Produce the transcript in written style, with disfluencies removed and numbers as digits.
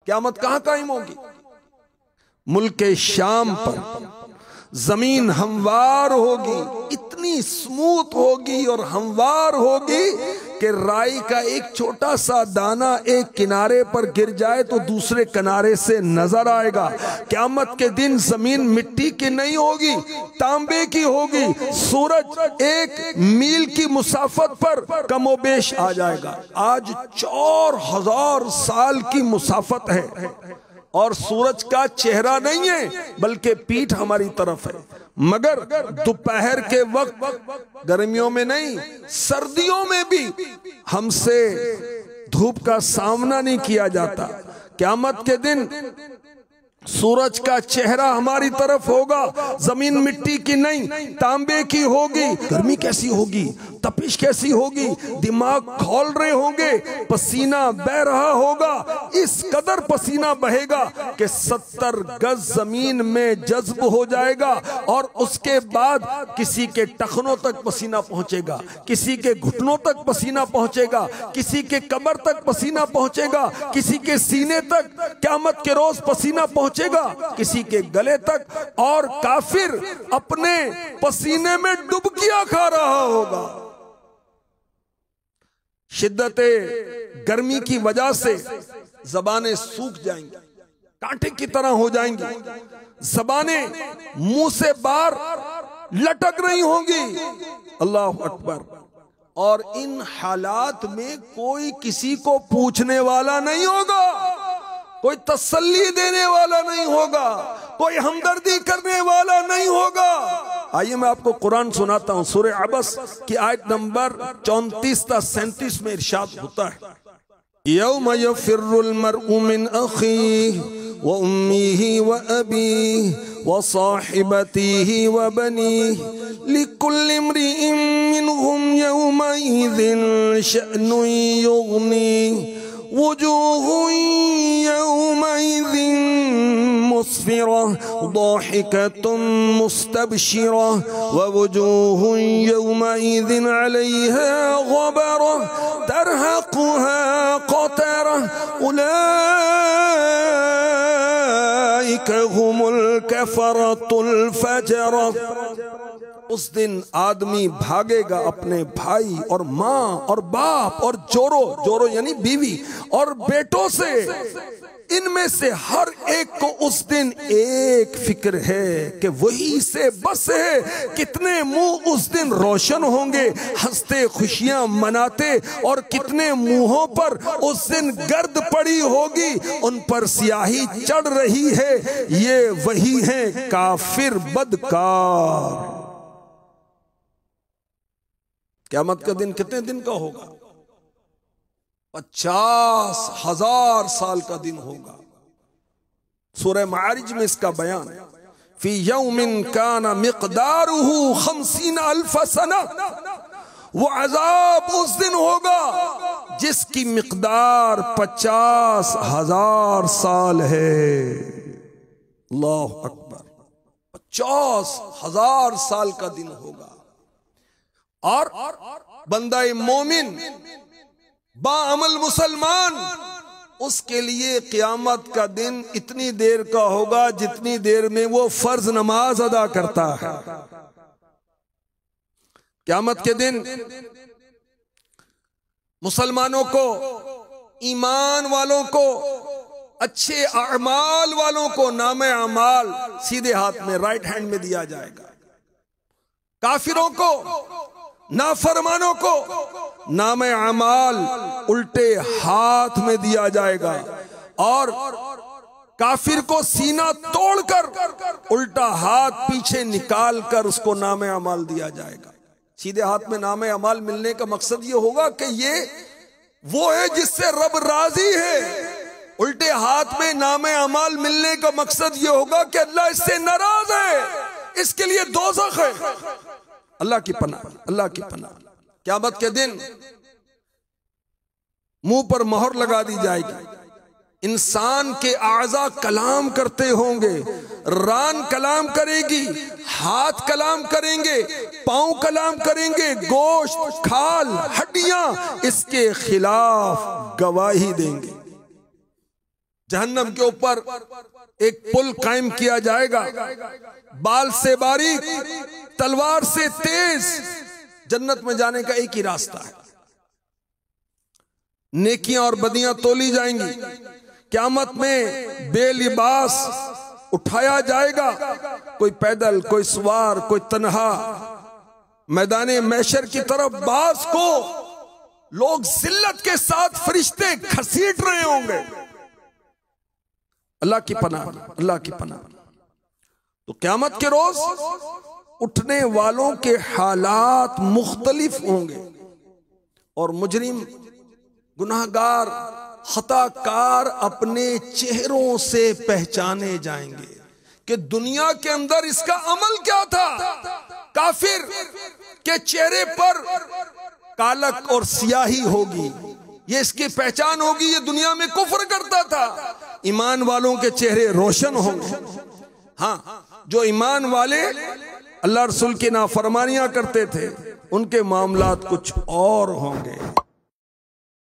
क़यामत कहां कायम होगी? मुल्क शाम पर जमीन हमवार होगी, इतनी स्मूथ होगी और हमवार होगी कि राई का एक छोटा सा दाना एक किनारे पर गिर जाए तो दूसरे किनारे से नजर आएगा। क़यामत के दिन जमीन मिट्टी की नहीं होगी, तांबे की होगी। सूरज एक मील की मुसाफत पर कमोबेश आ जाएगा। आज 4000 साल की मुसाफत है और सूरज का चेहरा नहीं है बल्कि पीठ हमारी तरफ है। मगर दोपहर के वक्त, गर्मियों में नहीं, सर्दियों में भी हमसे धूप का सामना नहीं किया जाता। क़यामत के दिन सूरज का चेहरा हमारी तरफ होगा, जमीन मिट्टी की नहीं तांबे की होगी। गर्मी कैसी होगी, तपिश कैसी होगी, दिमाग खौल रहे होंगे, पसीना बह रहा होगा। इस कदर पसीना बहेगा कि 70 गज जमीन में जज्ब हो जाएगा और उसके बाद किसी के टखनों तक पसीना पहुंचेगा, किसी के घुटनों तक पसीना पहुंचेगा, किसी के कमर तक पसीना पहुंचेगा, किसी के सीने तक क़यामत के रोज पसीना पहुंचेगा, किसी के गले तक। और काफिर अपने पसीने में डुबकियां खा रहा होगा। शिद्दते गर्मी की वजह से जबानें सूख जाएंगी, कांटे की तरह हो जाएंगी, जबानें मुंह से बाहर लटक रही होंगी। अल्लाह अकबर। और इन हालात में कोई किसी को पूछने वाला नहीं होगा, कोई तसल्ली देने वाला नहीं होगा, कोई हमदर्दी करने वाला नहीं होगा। आइए मैं आपको कुरान सुनाता हूं। सूरह अबस की आयत नंबर 34 ता 37 में इरशाद होता है, यौम यफिर्रुल मर्उ मिन अखीह व उम्मीही व अबीह व साहिबतीही व बनीह लिकुल्लि इम्रिइन मिनहुम यौमइज़िन शअनुन युग़नीह वजूहुन यौमइज़िन मुस्फिरह दाहिकतुन मुस्तबशिरह व वजूहुन यौमइज़िन अलैहा ग़बरह तरहक़ुहा क़तरह उलाइका हुमुल कफ़रतुल फ़जरह। उस दिन आदमी भागेगा अपने भाई और माँ और बाप और जोरो यानी बीवी और बेटों से। इनमें से हर एक को उस दिन एक फिक्र है कि वही से बस है। कितने मुंह उस दिन रोशन होंगे, हंसते खुशियां मनाते, और कितने मुंहों पर उस दिन गर्द पड़ी होगी, उन पर स्याही चढ़ रही है। ये वही है काफिर बदकार। क़यामत का दिन कितने दिन का होगा? 50,000 साल का दिन होगा। सूरह मारिज में इसका बयान है, फी यौमिन काना मिक़दारुहु 50,000 सना। वो अजाब उस दिन होगा जिसकी मिक़दार 50,000 साल है। अल्लाह अकबर। 50,000 साल का दिन होगा। और बंदा मोमिन बाअमल मुसलमान, उसके लिए क़यामत का दिन इतनी देर का होगा जितनी देर में वो फर्ज नमाज अदा करता है। क़यामत के दिन मुसलमानों को, ईमान वालों को, अच्छे अमाल वालों को नामे अमाल सीधे हाथ में, राइट हैंड में दिया जाएगा। काफिरों को, नाफरमानों को नामे अमाल उल्टे हाथ में दिया जाएगा। और काफिर को सीना तोड़कर उल्टा हाथ पीछे निकाल कर उसको नामे अमाल दिया जाएगा। सीधे हाथ में नामे अमाल मिलने का मकसद ये होगा कि ये वो है जिससे रब राजी है। उल्टे हाथ में नामे अमाल मिलने का मकसद ये होगा कि अल्लाह इससे नाराज है, इसके लिए दोज़ख है। अल्लाह की पनाह, अल्लाह की पनाह। क़यामत के दिन मुंह पर मोहर लगा दी जाएगी। इंसान के आज़ा कलाम करते होंगे, रान कलाम करेगी, हाथ कलाम करेंगे, पांव कलाम करेंगे, गोश्त, खाल, हड्डियां इसके खिलाफ गवाही देंगे। जहन्नम के ऊपर एक पुल कायम किया जाएगा, बाल से बारीक, तलवार से तेज। जन्नत में जाने का एक ही रास्ता है, नेकियां और बदियां तोली जाएंगी। क़यामत में बेलिबास उठाया जाएगा, कोई पैदल, कोई सवार, कोई तन्हा। मैदाने महशर की तरफ बास को लोग जिल्लत के साथ फरिश्ते घसीट रहे होंगे। अल्लाह की पनाह, अल्लाह की पनाह। तो क़यामत के रोज उठने वालों के हालात मुख्तलिफ होंगे और मुजरिम, गुनाहगार, खताकार अपने चेहरों से पहचाने जाएंगे कि दुनिया के अंदर इसका अमल क्या था। काफिर के चेहरे पर कालक और सियाही होगी, ये इसकी पहचान होगी, ये दुनिया में कुफ्र करता था। ईमान वालों के चेहरे रोशन होंगे। हाँ, जो ईमान वाले अल्लाह रसूल की नाफरमानियां करते थे, उनके मामलात कुछ और होंगे।